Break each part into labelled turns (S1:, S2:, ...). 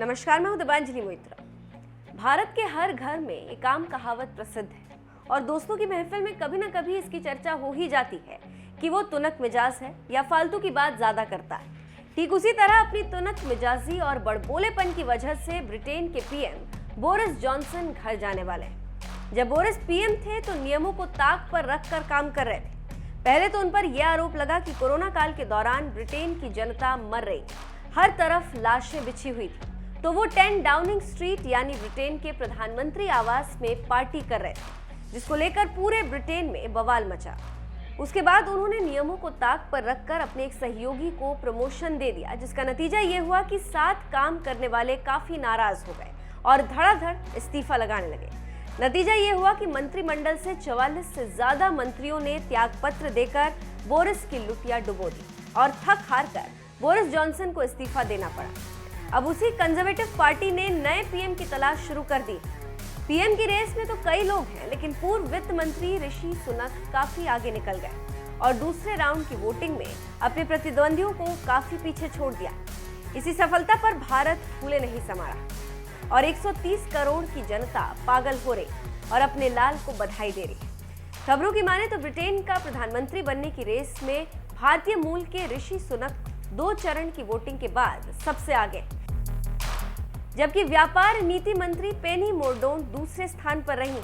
S1: नमस्कार, मैं हूं दिबांजलि मोइत्रा। भारत के हर घर में एक आम कहावत प्रसिद्ध है और दोस्तों की महफिल में कभी ना कभी इसकी चर्चा हो ही जाती है कि वो तुनक मिजाज है या फालतू की बात ज्यादा करता है। ठीक उसी तरह अपनी तुनक मिजाजी और बड़बोलेपन की वजह से ब्रिटेन के पीएम बोरिस जॉनसन घर जाने वाले हैं। जब बोरिस पीएम थे तो नियमों को ताक पर रखकर काम कर रहे थे। पहले तो उन पर यह आरोप लगा कि कोरोना काल के दौरान ब्रिटेन की जनता मर रही, हर तरफ लाशें बिछी हुई थी, तो वो 10 डाउनिंग स्ट्रीट यानी ब्रिटेन के प्रधानमंत्री आवास में पार्टी कर रहे थे, जिसको लेकर पूरे ब्रिटेन में बवाल मचा। उसके बाद उन्होंने नियमों को ताक पर रखकर अपने एक सहयोगी को प्रमोशन दे दिया, जिसका नतीजा ये हुआ कि 7 काम करने वाले काफी नाराज हो गए और धड़ाधड़ इस्तीफा लगाने लगे। नतीजा ये हुआ कि मंत्रिमंडल से 44 से ज्यादा मंत्रियों ने त्यागपत्र देकर बोरिस की लुटिया डुबो दी और थक हार कर बोरिस जॉनसन को इस्तीफा देना पड़ा। अब उसी कंजर्वेटिव पार्टी ने नए पीएम की तलाश शुरू कर दी। पीएम की रेस में तो कई लोग हैं, लेकिन पूर्व वित्त मंत्री ऋषि सुनक काफी आगे निकल गए और दूसरे राउंड की वोटिंग में अपने प्रतिद्वंदियों को काफी पीछे छोड़ दिया। इसी सफलता पर भारत फूले नहीं समा रहा और 130 करोड़ की जनता पागल हो रही और अपने लाल को बधाई दे रही। खबरों की माने तो ब्रिटेन का प्रधानमंत्री बनने की रेस में भारतीय मूल के ऋषि सुनक 2 चरण की वोटिंग के बाद सबसे आगे, जबकि व्यापार नीति मंत्री पेनी मोरडोन दूसरे स्थान पर रही।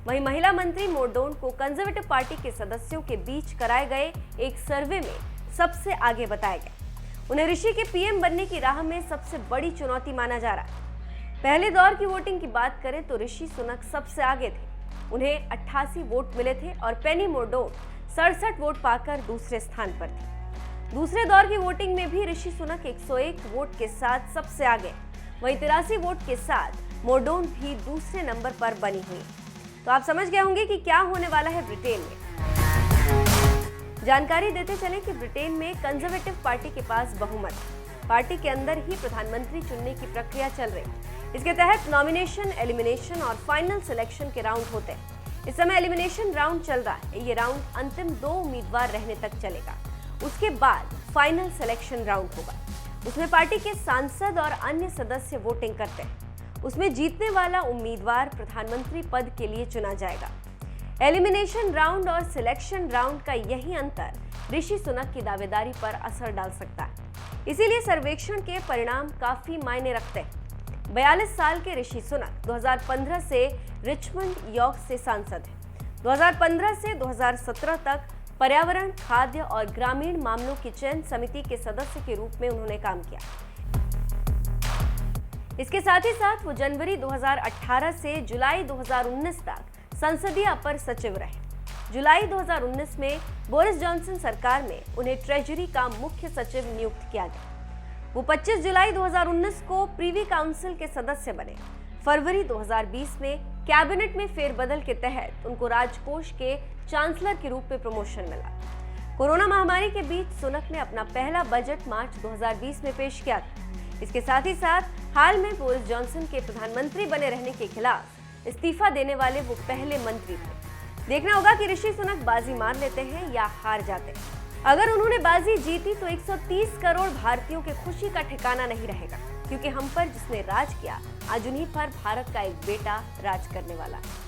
S1: वहीं महिला मंत्री मोरडोन को कंजर्वेटिव पार्टी के सदस्यों के बीच कराए गए एक सर्वे में सबसे आगे बताया गया। उन्हें ऋषि के पीएम बनने की राह में सबसे बड़ी चुनौती माना जा रहा है। पहले दौर की वोटिंग की बात करें तो ऋषि सुनक सबसे आगे थे, उन्हें 88 वोट मिले थे और पेनी मोरडोन 67 वोट पाकर दूसरे स्थान पर थी। दूसरे दौर की वोटिंग में भी ऋषि सुनक 101 वोट के साथ सबसे आगे, वहीं 83 वोट के साथ मोरडोन भी दूसरे नंबर पर बनी हुई। तो आप समझ गए होंगे कि क्या होने वाला है ब्रिटेन में। जानकारी देते चले कि ब्रिटेन में कंजर्वेटिव पार्टी के पास बहुमत है। पार्टी के अंदर ही प्रधानमंत्री चुनने की प्रक्रिया चल रही। इसके तहत नॉमिनेशन, एलिमिनेशन और फाइनल सिलेक्शन के राउंड होते हैं। इस समय एलिमिनेशन राउंड चल रहा है। ये राउंड अंतिम 2 उम्मीदवार रहने तक चलेगा। उसके बाद फाइनल सिलेक्शन राउंड होगा। उसमें पार्टी के सांसद और अन्य सदस्य वोटिंग करते हैं। उसमें जीतने वाला उम्मीदवार प्रधानमंत्री पद के लिए चुना जाएगा। एलिमिनेशन राउंड और सिलेक्शन राउंड का यही अंतर ऋषि सुनक की दावेदारी पर असर डाल सकता है। इसीलिए सर्वेक्षण के परिणाम काफी मायने रखते हैं। 42 साल के ऋषि सुनक 2015 से रिचमंड यॉर्क से सांसद हैं। 2015 से 2017 तक पर्यावरण, खाद्य और ग्रामीण मामलों की चयन समिति के सदस्य के रूप में उन्होंने काम किया। इसके साथ ही साथ वो जनवरी 2018 से जुलाई 2019 तक संसदीय अपर सचिव रहे। जुलाई 2019 में बोरिस जॉनसन सरकार में उन्हें ट्रेजरी का मुख्य सचिव नियुक्त किया गया। वो 25 जुलाई 2019 को प्रीवी काउंसिल के सदस्य बने। फरवरी 2020 में कैबिनेट में फेरबदल के तहत उनको राजकोष के चांसलर के रूप में प्रमोशन मिला। कोरोना महामारी के बीच सुनक ने अपना पहला बजट मार्च 2020 में पेश किया था। इसके साथ ही साथ हाल में बोरिस जॉनसन के प्रधानमंत्री बने रहने के खिलाफ इस्तीफा देने वाले वो पहले मंत्री थे। देखना होगा कि ऋषि सुनक बाजी मार लेते हैं या हार जाते हैं। अगर उन्होंने बाजी जीती तो 130 करोड़ भारतीयों के खुशी का ठिकाना नहीं रहेगा, क्योंकि हम पर जिसने राज किया, आज उन्हीं पर भारत का एक बेटा राज करने वाला है।